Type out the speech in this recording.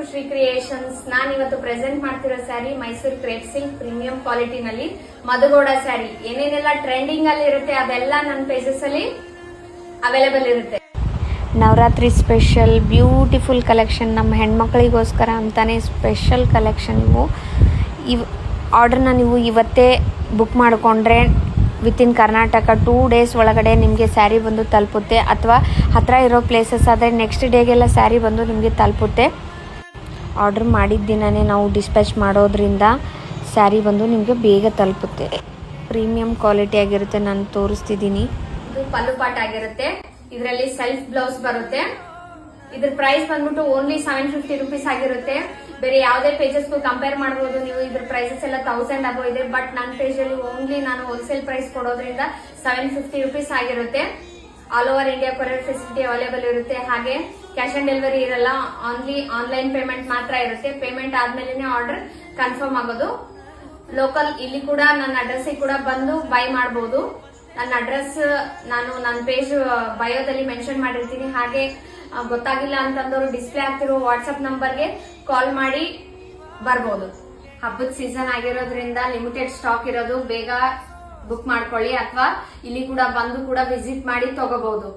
Shri creations. ನಾನು ಇವತ್ತು present ಮಾಡ್ತಿರೋ sari Mysuru crepe silk premium quality ನಲ್ಲಿ ಮಧುಗೌಡ ಸ್ಯಾರಿ. ಏನೇನೆಲ್ಲ ಟ್ರೆಂಡಿಂಗ್ ಅಲ್ಲಿ ಇರುತ್ತೆ ಅದೆಲ್ಲ ನನ್ನ ಪೇಜಸ್ ಅಲ್ಲಿ ಅವೈಲೇಬಲ್ ಇರುತ್ತೆ. ನವರಾತ್ರಿ ಸ್ಪೆಷಲ್ ಬ್ಯೂಟಿಫುಲ್ ಕಲೆಕ್ಷನ್, ನಮ್ಮ ಹೆಣ್ಮಕ್ಳಿಗೋಸ್ಕರ ಅಂತಾನೆ ಸ್ಪೆಷಲ್ ಕಲೆಕ್ಷನ್. ಆರ್ಡ್ರನ್ನ ನೀವು ಇವತ್ತೇ ಬುಕ್ ಮಾಡಿಕೊಂಡ್ರೆ ವಿತಿನ್ ಕರ್ನಾಟಕ 2 ಡೇಸ್ ಒಳಗಡೆ ನಿಮಗೆ ಸ್ಯಾರಿ ಬಂದು ತಲುಪುತ್ತೆ. ಅಥವಾ ಹತ್ತಿರ ಇರೋ ಪ್ಲೇಸಸ್ ಆದರೆ ನೆಕ್ಸ್ಟ್ ಡೇಗೆಲ್ಲ ಸ್ಯಾರಿ ಬಂದು ನಿಮಗೆ ತಲುಪುತ್ತೆ. ಆರ್ಡ್ರ್ ಮಾಡಿದ ದಿನವೇ ನಾವು ಡಿಸ್ಪ್ಯಾಚ್ ಮಾಡೋದ್ರಿಂದ ಸ್ಯಾರಿ ಬಂದು ನಿಮಗೆ ಬೇಗ ತಲುಪುತ್ತೆ. ಪ್ರೀಮಿಯಂ ಕ್ವಾಲಿಟಿ ಆಗಿರುತ್ತೆ. ನಾನು ತೋರಿಸ್ತಿದ್ದೀನಿ. ಇದು ಪಲ್ಲು ಪಾಟ್ ಆಗಿರುತ್ತೆ. ಇದರಲ್ಲಿ ಸೆಲ್ಫ್ ಬ್ಲೌಸ್ ಬರುತ್ತೆ. ಇದ್ರ ಪ್ರೈಸ್ ಬಂದ್ಬಿಟ್ಟು ಓನ್ಲಿ 750 ರುಪೀಸ್ ಆಗಿರುತ್ತೆ. ಬೇರೆ ಯಾವುದೇ ಪೇಜಸ್ಗೂ ಕಂಪೇರ್ ಮಾಡಬಹುದು ನೀವು. ಇದ್ರ ಪ್ರೈಸಸ್ ಎಲ್ಲ 1000 ಅಬೋ ಇದೆ. ಬಟ್ ನನ್ನ ಪೇಜ್ ಅಲ್ಲಿ ಓನ್ಲಿ ನಾನು ಹೋಲ್ಸೇಲ್ ಪ್ರೈಸ್ ಕೊಡೋದ್ರಿಂದ 750 ರುಪೀಸ್ ಆಗಿರುತ್ತೆ. All over India courier facility available ಇರುತ್ತೆ. ಹಾಗೆ ಕ್ಯಾಶ್ ಆನ್ ಡೆಲಿವರಿ ಇರಲ್ಲ, ಓನ್ಲಿ ಆನ್ಲೈನ್ ಪೇಮೆಂಟ್ ಮಾತ್ರ ಇರುತ್ತೆ. ಪೇಮೆಂಟ್ ಆದ್ಮೇಲೆ ಆರ್ಡರ್ ಕನ್ಫರ್ಮ್ ಆಗೋದು. ಲೋಕಲ್ ಇಲ್ಲಿ ಕೂಡ ನನ್ನ ಅಡ್ರೆಸ್ ಕೂಡ ಬಂದು ಬೈ ಮಾಡಬಹುದು. ನನ್ನ ಅಡ್ರೆಸ್ ನಾನು ನನ್ನ ಪೇಜ್ ಬಯೋದಲ್ಲಿ ಮೆನ್ಷನ್ ಮಾಡಿರ್ತೀನಿ. ಹಾಗೆ ಗೊತ್ತಾಗಿಲ್ಲ ಅಂತಂದವರು ಡಿಸ್ಪ್ಲೇ ಆಗ್ತಿರೋ ವಾಟ್ಸ್ಆಪ್ ನಂಬರ್ಗೆ ಕಾಲ್ ಮಾಡಿ ಬರ್ಬೋದು. ಹಬ್ಬದ ಸೀಸನ್ ಆಗಿರೋದ್ರಿಂದ ಲಿಮಿಟೆಡ್ ಸ್ಟಾಕ್ ಇರೋದು, ಬೇಗ ಬುಕ್ ಮಾಡ್ಕೊಳ್ಳಿ. ಅಥವಾ ಇಲ್ಲಿ ಕೂಡ ಬಂದು ಕೂಡ ವಿಸಿಟ್ ಮಾಡಿ ತಗೋಬಹುದು.